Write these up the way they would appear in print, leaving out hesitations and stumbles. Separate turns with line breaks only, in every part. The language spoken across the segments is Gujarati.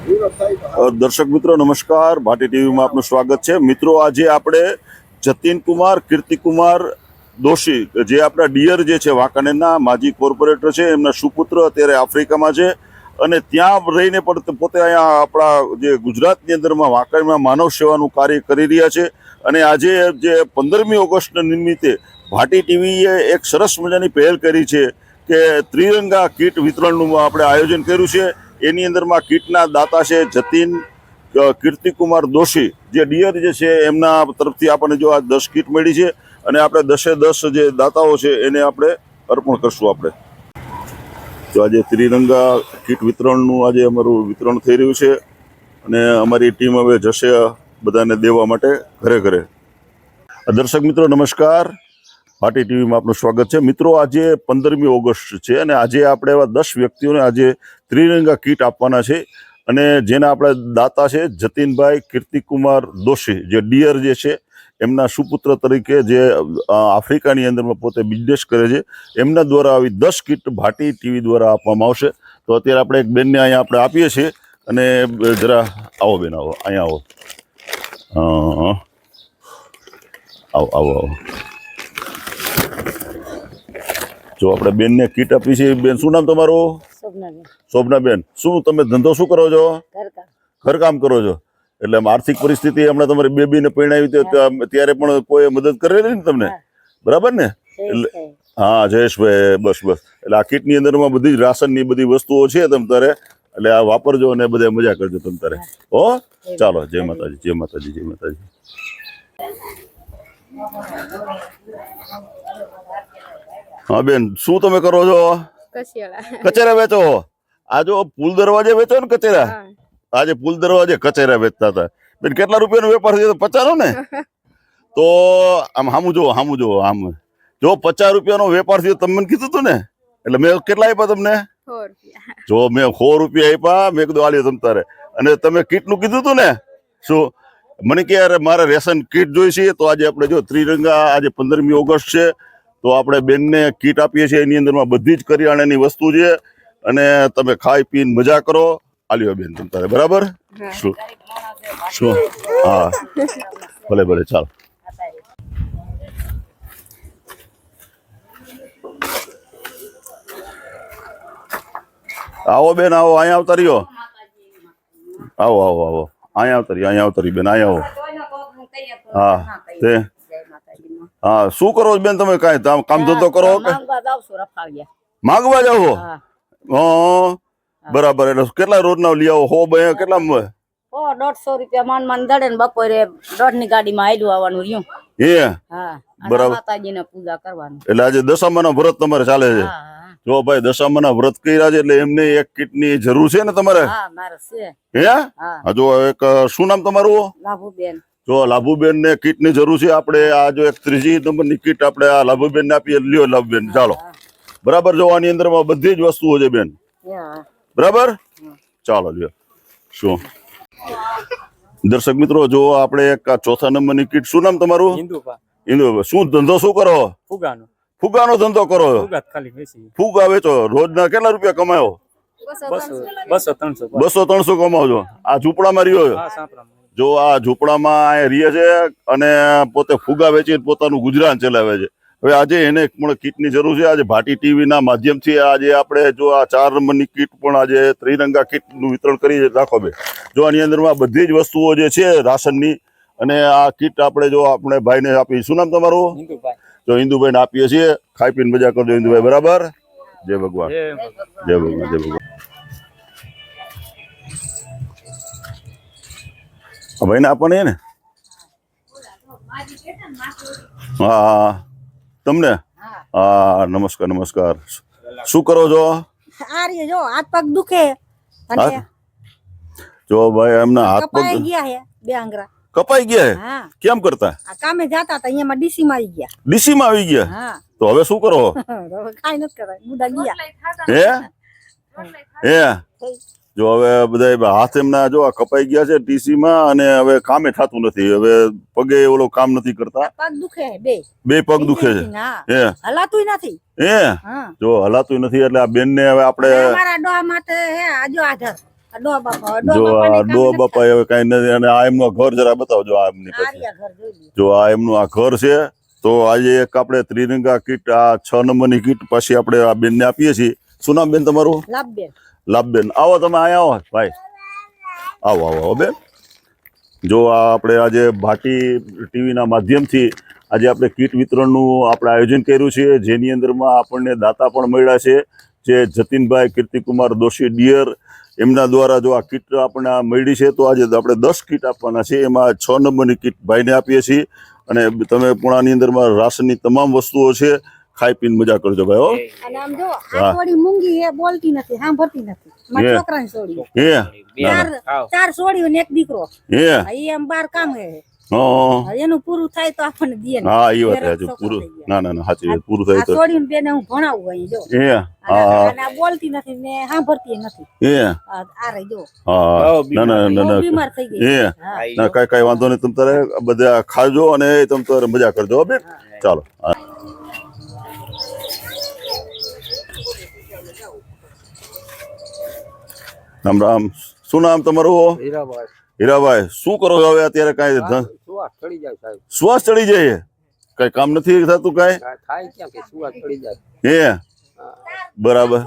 દર્શક મિત્રો નમસ્કાર, ભાટી ટીવીમાં આપનું સ્વાગત છે. મિત્રો આજે આપણે જતીન કુમાર કીર્તિકુમાર દોશી જે આપણા ડિયર જે છે વાંકાનેરના માજી કોર્પોરેટર છે, એમના સુપુત્ર અત્યારે આફ્રિકામાં છે અને ત્યાં રહીને પણ પોતે અહીંયા આપણા જે ગુજરાતની અંદરમાં વાંકાનેરમાં માનવ સેવાનું કાર્ય કરી રહ્યા છે. અને આજે જે 15મી ઓગસ્ટના નિમિત્તે ભાટી ટીવીએ એક સરસ મજાની પહેલ કરી છે કે ત્રિરંગા કીટ વિતરણનું આપણે આયોજન કર્યું છે. એની અંદરમાં કીટના દાતા છે જતીન કીર્તિકુમાર દોશી, જે ડિયર જે છે એમના તરફથી આપણને જો આ 10 કીટ મળી છે અને આપણે 10 જે દાતાઓ છે એને આપણે અર્પણ કરશું. આપણે તો આજે ત્રિરંગા કીટ વિતરણનું આજે અમારું વિતરણ થઈ રહ્યું છે અને અમારી ટીમ હવે જશે બધાને દેવા માટે ઘરે ઘરે. દર્શક મિત્રો નમસ્કાર, ભાટી ટીવીમાં આપનું સ્વાગત છે. મિત્રો આજે 15મી ઓગસ્ટ છે અને આજે આપણે એવા 10 વ્યક્તિઓને આજે ત્રિરંગા કીટ આપવાના છે અને જેના આપણે દાતા છે જતીનભાઈ કીર્તિકુમાર દોશી, જે ડિયર જે છે એમના સુપુત્ર તરીકે જે આફ્રિકાની અંદરમાં પોતે બિઝનેસ કરે છે, એમના દ્વારા આવી 10 કીટ ભાટી ટીવી દ્વારા આપવામાં આવશે. તો અત્યારે આપણે એક બેનને અહીંયા આપણે આપીએ છીએ અને જરા આવો બેન, આવો અહીંયા આવો. આવો આવો આવો. જો આપણે બેનને કીટ આપી છે. બેન શું નામ તમારું? શોભનાબેન. શું તમે ધંધો શું કરો છો? ઘરકામ કરો છો. એટલે આર્થિક પરિસ્થિતિ હમણાં તમારી બેબીને પરણાવી ત્યારે પણ કોઈ મદદ કરેલી ને તમને, બરાબર ને? એટલે હા જયેશભાઈ, બસ બસ. એટલે આ કીટની અંદરમાં બધી જ રાશનની બધી વસ્તુઓ છે તમ તારે, એટલે આ વાપરજો અને બધા મજા કરજો તમ તારે. હો ચાલો, જય માતાજી, જય માતાજી, જય માતાજી. હા બેન, શું તમે કરો છો? કચેરા વેચો. આ જો પુલ દરવાજે વેચો ને કચેરા, આજે પુલ દરવાજે કચેરા વેચતા હતા. બેન કેટલા રૂપિયાનો વેપાર થયો? 50 ને? તો આમ હામું જુઓ, હામું જુઓ, આમ જો 50 રૂપિયાનો વેપાર થયો. તમે મને કીધું હતું ને, એટલે મેં કેટલા આપ્યા તમને? જો મેં 100 રૂપિયા આપ્યા. મેં કીધું આલ્યો તમ તારે. અને તમે કીટનું કીધું હતું ને, શું મને કે યાર મારે રેશન કીટ જોઈશે. તો આજે આપણે જો ત્રિરંગા, આજે 15મી ઓગસ્ટ છે તો આપણે બેનને કીટ આપીએ છીએ. એની અંદરમાં બધી જ કરિયાણાની વસ્તુ છે અને તમે ખાઈ પીને મજા કરો. આલ્યો બેન તમ તારે, બરાબર? શું શું? હા ભલે ભલે, ચાલો. આવો બેન, આવો, અહીંયા આવતા રહ્યો. આવો આવો આવો, અહીંયા આવતા રહ્યો, અહીંયા આવતા રહ્યો બેન, અહીંયા આવો. હા તે હા, શું કરો બેન તમે? કાંઈ કામ ધંધો કરો કે માંગવા જાવ? હા બરાબર. એટલે કેટલા રોજના લઈ આવો? 100 કેટલા?
150 રૂપિયા માન દડે ને બપોરે 1.5 ની ગાડીમાં આયલું આવવાનું રહ્યું.
હે બરાબર.
માતાજીને પૂજા કરવાની.
એટલે આજે દશામાના વ્રત તમારે ચાલે છે? જો ભાઈ દશામાના વ્રત કર્યા છે એટલે એમને એક કીટની જરૂર છે ને તમારે?
હા મારે છે.
હે હા, જો એક શું નામ તમારું?
લાભુબેન.
જો લાભુબેન ને કીટ ની જરૂર છે. આપણે આ જો એક 3જી નંબરની કીટ આપણે આ લાભુબેન ને આપીએ. લ્યો લાભુબેન, ચાલો. બરાબર. જો આની અંદરમાં બધી જ વસ્તુઓ છે બેન, બરાબર? ચાલો લ્યો. શું દર્શક મિત્રો, જો આપણે એક 4થા નંબરની કીટ. શું નામ તમારું? ઇન્દુભાઈ. શું ધંધો શું કરો? ફુગાનો ધંધો કરો? ફુગા વેચો. રોજના કેટલા રૂપિયા કમાયો? 200-300 કમાવો છો. આ ઝૂંપડામાં રહ્યો? જો આ ઝૂંપડામાં રહે છે અને પોતે ફુગા વેચી પોતાનું ગુજરાન ચલાવે છે. હવે આજે એને પણ કીટની જરૂર છે. આજે ભાટી ટીવીના માધ્યમથી આજે આપણે જો આ 4 નંબરની કીટ પણ આજે ત્રિરંગા કીટનું વિતરણ કરી રાખો બે. જો આની અંદરમાં બધી જ વસ્તુઓ જે છે રાશનની, અને આ કીટ આપણે જો આપણે ભાઈને આપી. શું નામ તમારું? જો ઇન્દુભાઈને આપીએ છીએ. ખાઈ પીને મજા કરજો ઇન્દુભાઈ, બરાબર? જય ભગવાન, જય ભગવાન, જય ભગવાન. ભાઈને આપવાની ને? હા તમને? હા નમસ્કાર, નમસ્કાર. શું કરો છો?
જો હાથ પગ દુખે અને
જો ભાઈ એમના હાથ પગ
ગયા હે, 2 આંગળા
કપાઈ ગયા. કેમ કરતા?
આ કામે જતા હતા, અહીંયામાં ડીસી માં આવી ગયા.
ડીસી માં આવી ગયા? તો હવે શું કરો?
કાઈ નથી કરાય, બુડા ગયા.
હે જો હવે બધા હાથ એમના જો કપાઈ ગયા છે ડીસી માં, અને હવે કામે થતું નથી. હવે પગે ઓલો કામ નથી કરતા.
પગ દુખે, બે
પગ દુખે છે. હે
હલાતું નથી.
હે જો હલાતું નથી. એટલે આ બેન ને હવે આપણે
અમારા ડોહા માટે હે આજો આધાર, ડો બાપા
જો આ ડો બાપા હવે કઈ નથી, અને આ એમનું ઘર જરા બતાવજો. આ એમની પાસે
ઘર જોઈ લ્યો.
જો આ એમનું આ ઘર છે. તો આજે એક આપણે ત્રિરંગા કીટ, આ 6 નંબરની કીટ પછી આપણે આ બેનને આપીએ છીએ. શું નામ બેન તમારું?
લાભબેન.
લાભબેન, આવો તમે અહીંયા આવો ભાઈ, આવો આવો બેન. જો આ આપણે આજે ભાટી ટીવીના માધ્યમથી આજે આપણે કીટ વિતરણનું આપણે આયોજન કર્યું છે, જેની અંદરમાં આપણને દાતા પણ મળ્યા છે, જે જતીનભાઈ કીર્તિકુમાર દોશી ડિયર, એમના દ્વારા જો આ કીટ આપણને મળી છે. તો આજે આપણે 10 કીટ આપવાના છે, એમાં 6 નંબરની કીટ ભાઈને આપીએ છીએ. અને તમે પૂણાની અંદરમાં રાશનની તમામ વસ્તુઓ છે, ખાઈ પીને મજા કરજો ભાઈ. હો,
અને આમ જો આ છોડી મૂંગી એ બોલતી નથી, સાંભળતી નથી. મારા છોકરાની છોડી. ચાર છોડીઓ ને એક દીકરો. એ એમ બાર કામ હે. એનું પૂરું થાય તો આપણને દે.
હા, એ વાત છે પૂરું. ના ના ના, સાચી વાત, પૂરું થાય તો
છોડીને બેને હું ભણાવું અહીં જો. અને આ બોલતી નથી ને સાંભળતી નથી. આ રહી જો.
ના ના ના,
બીમાર થઈ ગઈ.
ના કઈ વાંધો નહીં. તમે તારે બધા ખાજો અને તમે તારે મજા કરજો બેન. ચાલો. રામ રામ. શું નામ તમારું?
હીરાભાઈ.
હીરાભાઈ, શું કરો છો હવે અત્યારે? કઈ શ્વાસ ચડી જાય? કઈ કામ નથી થતું? કઈ
થાય ક્યાં કે સુવાસ ચડી જાય.
હે, બરાબર.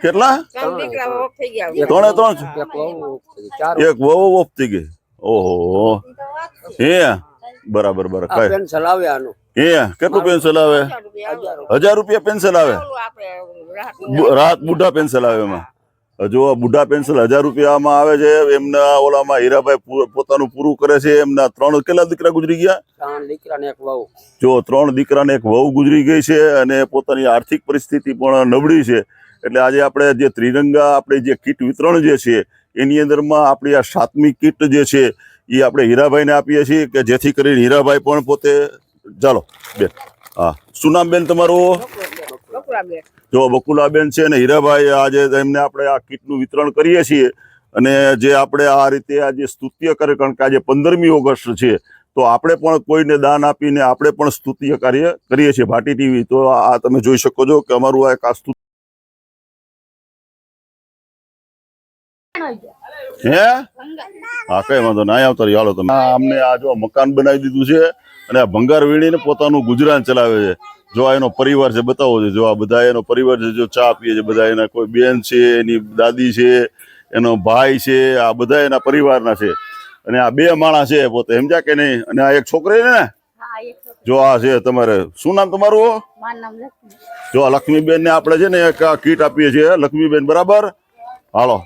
કેટલા?
3 દીકરાઓ થઈ ગયા.
3 એક વહુ ઓફ થઈ ગઈ. ઓહો, હે, બરાબર બરાબર. કઈ
પેન્શન આવે આનું.
હે, કેટલું પેન્શન આવે? 1000 રૂપિયા પેન્શન આવે. રાહત બુઢા પેન્શન આવે. એમાં જો બુઢા પેન્શન 1000 રૂપિયામાં આવે છે. એમના ઓલામાં હીરાભાઈ પોતાનું પૂરું કરે છે. એમના 3 કેટલા દીકરા ગુજરી ગયા?
3 દીકરા ને એક વહુ.
જો 3 દીકરા ને એક વહુ ગુજરી ગઈ છે, અને પોતાની આર્થિક પરિસ્થિતિ પણ નબળી છે. એટલે આજે આપણે જે ત્રિરંગા આપણે જે કીટ વિતરણ જે છે, એની અંદરમાં આપણી આ 7મી કીટ જે છે એ આપણે હીરાભાઈને આપીએ છીએ, કે જેથી કરીને હીરાભાઈ પણ પોતે. ચાલો બેન. હા, શું નામ બેન તમારું? જો બકુલાબેન છે ને હીરાભાઈ, આજે એમને આપણે આ કીટનું વિતરણ કરીએ છીએ. અને જે આપણે આ રીતે આજે સ્તુત્ય કરે, કારણ કે આજે 15મી ઓગસ્ટ છે, તો આપણે પણ કોઈને દાન આપીને આપણે પણ સ્તુત્ય કાર્ય કરીએ છીએ ભાટી ટીવી. તો આ તમે જોઈ શકો છો કે અમારું આ એક આ સ્તુત્ય. હે, હા, કઈ વાંધો ના, આવતા રહ્યો. હાલો તમે. અમને આ જો મકાન બનાવી દીધું છે, અને આ ભંગાર વીણીને પોતાનું ગુજરાન ચલાવે છે. જો આ એનો પરિવાર છે, બતાવો છે. જો આ બધા એનો પરિવાર છે, જો ચા પીએ છે બધા. એના કોઈ બેન છે, એની દાદી છે, એનો ભાઈ છે, આ બધા એના પરિવારના છે. અને આ 2 માણસ છે પોતે, સમજ્યા કે નહીં? અને આ એક છોકરી ને. જો આ છે તમારે. શું નામ તમારું? જો આ લક્ષ્મીબેન ને આપણે છે ને એક કીટ આપીએ છીએ. લક્ષ્મીબેન, બરાબર. હાલો,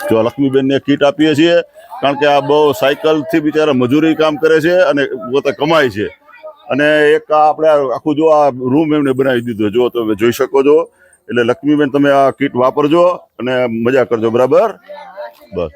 જો લક્ષ્મીબેન ને કીટ આપીએ છીએ, કારણ કે આ બહુ સાયકલ થી બિચારા મજૂરી કામ કરે છે અને પોતે કમાય છે. અને એક આપણે આખું જો આ રૂમ એમને બનાવી દીધો, જો તમે જોઈ શકો છો. એટલે લક્ષ્મીબેન, તમે આ કીટ વાપરજો અને મજા કરજો, બરાબર? બસ.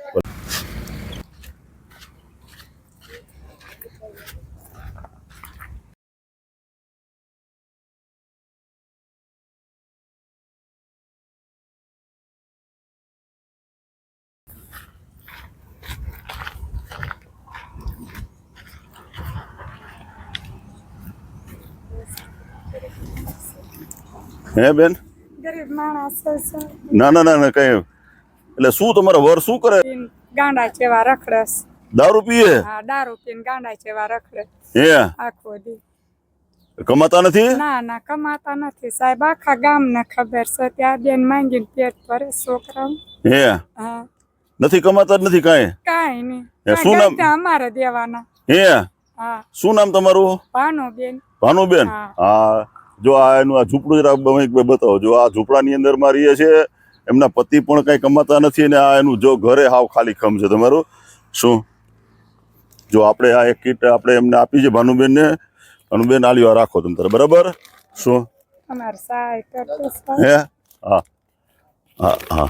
હે બેન?
ગરીબ માણસ છે.
ના ના ના ના, કઈ. એટલે શું તમારા વર શું કરે?
ગાંડા જેવા રખડે.
દારૂ પીએ?
હા, દારૂ પીને ગાંડા જેવા રખડે.
હે,
આખો દી.
કમાતા નથી?
ના ના, કમાતા નથી સાહેબ. આખા ગામને ખબર છે. ત્યાં બેન માંગીને પેટ ભરે છોકરા.
હે,
હા,
નથી કમાતા જ નથી કઈ?
કાઈ નહીં.
શું નામ?
અમારે દેવાના.
હે,
હા.
શું નામ તમારું?
ભાનુબેન.
ભાનુબેન. હા, જો આ એનું આ ઝૂંપડું જરા બતાવો. જો આ ઝૂંપડાની અંદરમાં રહીએ છે. એમના પતિ પણ કઈ કમાતા નથી, અને આ એનું જો ઘરે હાવ ખાલી ખમ છે. તમારું શું? જો આપણે આ એક કીટ આપણે એમને આપી છે ભાનુબેન ને. ભાનુબેન, આલ્યો રાખો તમે તારે, બરાબર? શું
અમારે સહાય કરતો.
હે, હા હા હા.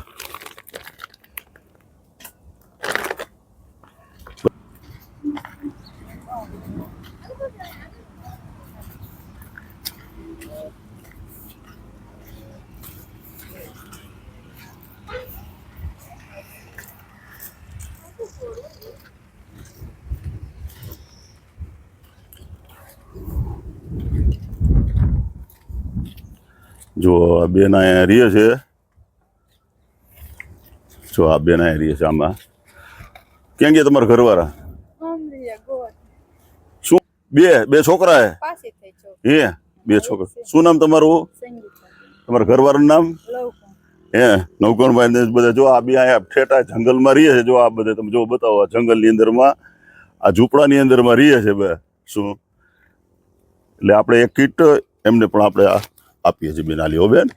જો આ બેન અહીંયા રહીએ છે. જો આ બેન આવી રહી છે આમાં. ક્યાં ગયા તમારા ઘરવાળા? શું બે છોકરા હે? બે છોકરા. શું નામ તમારું? તમારા ઘરવાળાનું નામ? હે નવકણભાઈ ને બધા. જો આ બે અહીંયા ઠેઠા જંગલમાં રહીએ છે. જો આ બધા તમે જો બતાવો, આ જંગલની અંદરમાં, આ ઝૂંપડાની અંદરમાં રહીએ છે બે. શું એટલે આપણે એક કીટ એમને પણ આપણે આપીએ છીએ બેન. આલી હો બેન.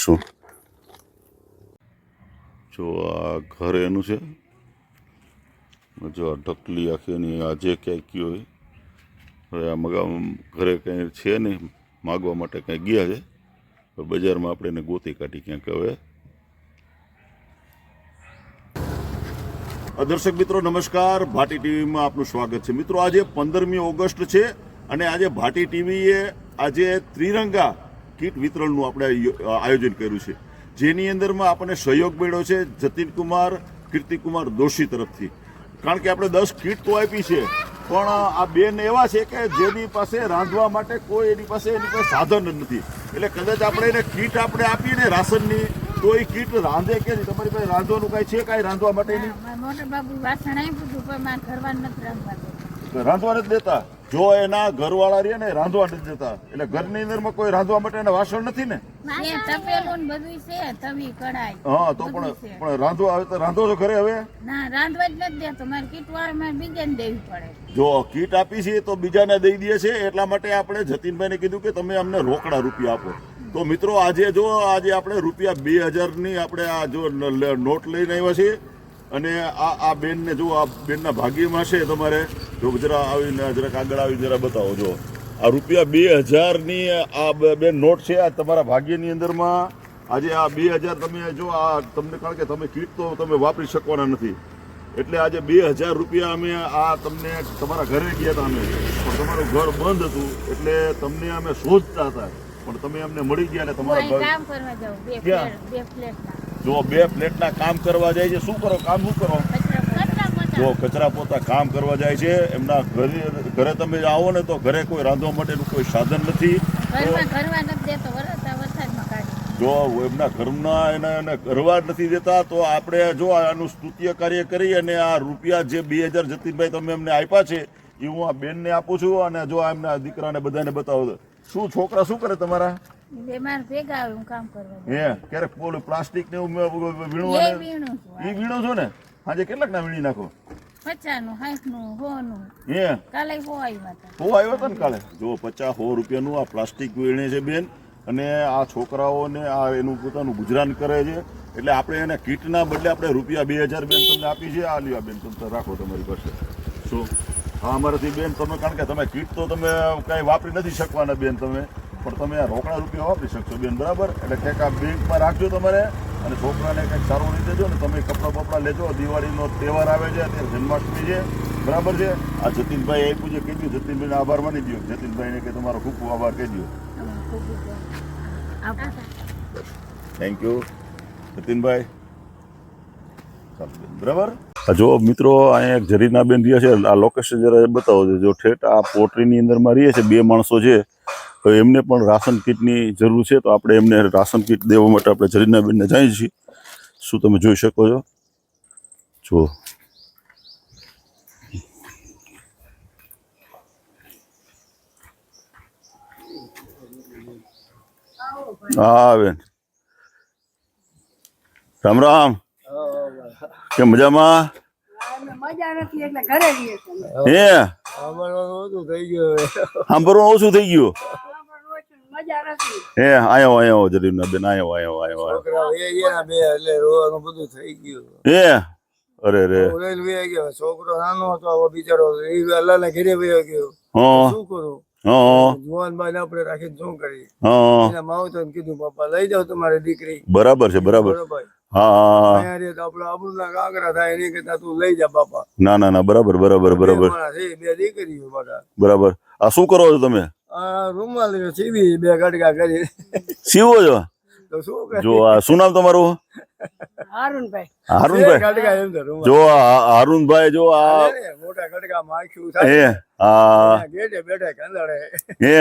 શું જો આ ઘર એનું છે. જો આ ઢકલી આખી એની આ જે ક્યાંય ગયો હોય. હવે આ ઘરે કંઈ છે નહીં, માગવા માટે કંઈ ગયા છે. બજારમાં આપણે એને ગોતી કાઢી ક્યાંક. હવે દર્શક મિત્રો નમસ્કાર, ભાટી ટીવીમાં આપનું સ્વાગત છે. મિત્રો આજે 15મી ઓગસ્ટ છે અને આજે ભાટી ટીવીએ આજે ત્રિરંગા કીટ વિતરણનું આપણે આયોજન કર્યું છે, જેની અંદરમાં આપણને સહયોગ મળ્યો છે જતીનકુમાર કીર્તિકુમાર દોશી તરફથી. કારણ કે આપણે 10 કીટ તો આપી છે, પણ આ બેન એવા છે કે જેની પાસે રાંધવા માટે એની પાસે સાધન જ નથી. એટલે કદાચ આપણે એને કીટ આપણે આપીએ ને રાશનની, તો એ કીટ રાંધે કે નહીં? તમારી પાસે રાંધવાનું કાંઈ છે? કાંઈ રાંધવા માટેની?
મોટા બાબુ વાસણ આપ્યું હતું પણ મારા ઘરવાળા નથી
રાંધવા નથી દેતા. જો એના ઘરવાળા રહે ને રાંધવા નથી દેતા, એટલે ઘરની અંદરમાં કોઈ રાંધવા માટે એના વાસણ નથી ને?
તપેલું ને બધું છે, તવી કડાઈ.
હા, તો પણ રાંધવા હવે તો રાંધો છો ઘરે? હવે
ના, રાંધવા જ નથી દેતો. મારે કીટ વાળા મારે બીજાને દેવી પડે.
જો કીટ આપી છે તો બીજાને દઈ દે છે. એટલા માટે આપણે જતીનભાઈને કીધું કે તમે અમને રોકડા રૂપિયા આપો. તો મિત્રો આજે આપણે રૂપિયા 2000ની આપણે આ જો નોટ લઈને આવ્યા છીએ. અને આ બેનને જો, આ બેનના ભાગ્યમાં છે તમારે. જો જરા આવીને જરાક આગળ આવી જરા બતાવો. જો આ રૂપિયા 2000ની આ બેન નોટ છે. આ તમારા ભાગ્યની અંદરમાં આજે આ 2000 તમે જો આ તમને, કારણ કે તમે કીટ તો તમે વાપરી શકવાના નથી, એટલે આજે 2000 રૂપિયા અમે આ તમને તમારા ઘરે ગયા હતા અમે, પણ તમારું ઘર બંધ હતું એટલે તમને અમે શોધતા હતા, પણ તમે અમને મળી ગયા ને તમારા ઘર.
કામ કરવા જાવ, બે પ્લેટના.
જો 2 પ્લેટના કામ કરવા જાય છે. શું કરો? કામ શું કરો? જો કચરા પોતા કામ કરવા જાય છે. એમના ઘરે તમે આવો ને તો ઘરે કોઈ રાંધવા માટેનું કોઈ સાધન નથી. જો એમના ઘરમાં એને કરવા નથી દેતા, તો આપણે જો આનું સ્તુત્ય કાર્ય કરી અને આ રૂપિયા જે 2000 જતીનભાઈ તમે એમને આપ્યા છે એ હું આ બેનને આપું છું. અને જો એમના દીકરાને બધાને બતાવો. શું છોકરા શું કરે તમારા? ક્યારેક બોલું પ્લાસ્ટિક ને વીણવાનું એ વીણો છો ને? આજે કેટલાક ના વીણી નાખો?
50નું, 60નું, 100નું. કાલે 100
આવ્યા હતા ને કાલે. જો 50-100 રૂપિયાનું આ પ્લાસ્ટિક વીણે છે બેન. અને આ છોકરાઓને આ એનું પોતાનું ગુજરાન કરે છે. એટલે આપણે એને કીટના બદલે આપણે રૂપિયા 2000 બેન તમને આપી છે. આ લ્યો બેન, તમે રાખો તમારી પાસે. શું? હા, અમારાથી બેન તમે, કારણ કે તમે કીટ તો તમે કાંઈ વાપરી નથી શકવાના બેન તમે, પણ તમે આ રોકડા રૂપિયા વાપરી શકશો બેન. બરાબર? એટલે કંઈક આ બેંકમાં રાખજો તમારે, અને છોકરાને કંઈક સારું લઈ દેજો ને. તમે કપડાં બપડા લેજો. દિવાળીનો તહેવાર આવે છે, અત્યારે જન્માષ્ટમી છે. બરાબર છે? આ જતીનભાઈ આપ્યું છે, કહેજો જતીનભાઈને આભાર માની દો. જતીનભાઈને કે તમારો ખૂબ ખૂબ આભાર કહેજો. થેન્ક યુ જતીનભાઈ. બરાબર. જો મિત્રો અહીંયા એક જરીનાબેન રહ્યા છે. આ લોકેશન જરા બતાવો છો. જો ઠેઠ આ પોટરીની અંદરમાં રહીએ છે 2 માણસો છે. તો એમને પણ રાશન કીટની જરૂર છે, તો આપણે એમને રાશન કીટ દેવા માટે આપણે જરીનાબેનને જઈએ છીએ. શું તમે જોઈ શકો છો? જો હા બેન, રામ રામ. કેમ મજામાં? હે સાંભળવાનું ઓછું થઈ ગયું. હે આયો જરીના બેન, આયો. હે અરે રે,
છોકરો નાનો હતો બિચારો અલ્લાહ ના ઘેરે વયો ગયો. શું કરું? જુવાનભાઈ આપણે રાખીને શું કરી? એના માવતર કીધું પપ્પા લઈ જાઓ તમારી દીકરી.
બરાબર છે, બરાબર. હા,
આપડે આબરૂ ના કાંકરા થાય એની કરતા તું લઈ જા બાપા.
ના બરાબર.
બે દીકરીઓ
બરાબર. આ શું કરો છો તમે?
રૂમાલ સીવી 2 ગટકા કરી
સીવો છો?
તો શું કરે?
જો આ શું નામ તમારું? હારુનભાઈ. જો હારુનભાઈ, જો આ
મોટા ગટકા માખ્યું થાય.
હા,
ગેટે બેઠા કંદડે.
હે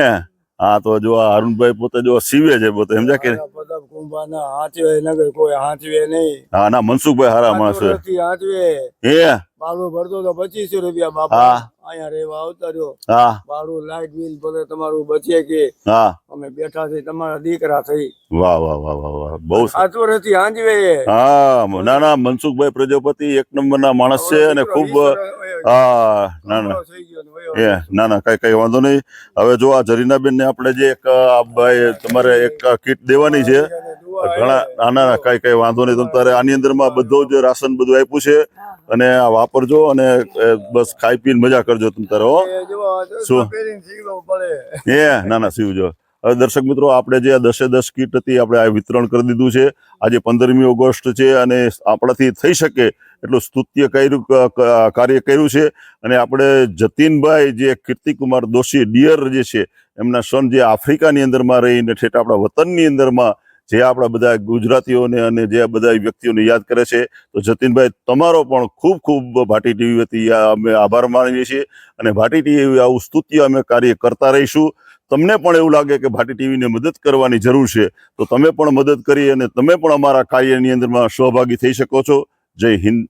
હા તો જો આ અરુણભાઈ પોતે જો સીવે છે પોતે સમજ્યા કે
બધા કુંભાના હાચવે નગર કોઈ હાચવે નહીં.
હા ના મનસુખભાઈ હારા માણસ છે.
આટલું હાચવે.
હે
ભાડું ભરતો તો 2500 રૂપિયા બાપા.
હા.
અહીંયા રહેવા આવતા રહ્યો.
હા
ભાડું લાઇટ બિલ બધે તમારું બચે કે
હા
અમે બેઠા છે તમારા દીકરા થઈ.
વાહ વાહ વાહ વાહ વાહ બહુ સરસ.
8 વર્ષથી હાંજવે.
હા ના ના મનસુખભાઈ પ્રજાપતિ એક નંબરના માણસ છે અને ખૂબ હા ના ના એ ના ના કઈ વાંધો નહીં. હવે જો આ જરીનાબેન ને આપણે જે એક ભાઈ તમારે એક કીટ દેવાની છે ઘણા ના ના કઈ વાંધો નહીં. તમારે આની અંદરમાં બધું જ રાશન બધું આપ્યું છે અને આ વાપરજો અને બસ ખાઈ પીને મજા કરજો તમે તારે હો. શું ના ના સીવજો. હવે દર્શક મિત્રો આપણે જે આ 10 કીટ હતી આપણે આ વિતરણ કરી દીધું છે. આજે 15મી ઓગસ્ટ છે અને આપણાથી થઈ શકે એટલું સ્તુત્ય કાર્ય કર્યું છે અને આપણે જતીનભાઈ જે કીર્તિકુમાર દોશી ડિયર જે છે એમના સન જે આફ્રિકાની અંદરમાં રહીને ઠેઠ આપણા વતનની અંદરમાં જે આપણા બધા ગુજરાતીઓને અને જે બધા વ્યક્તિઓને યાદ કરે છે તો જતીનભાઈ તમારો પણ ખૂબ ખૂબ ભાટી ટીવી વતી અમે આભાર માનીએ છીએ અને ભાટી ટીવી આવું સ્તુત્ય અમે કાર્ય કરતા રહીશું. તમને પણ એવું લાગે કે ભાટી ટીવીને મદદ કરવાની જરૂર છે તો તમે પણ મદદ કરી અને તમે પણ અમારા કાર્યની અંદરમાં સહભાગી થઈ શકો છો. જય હિન્દ.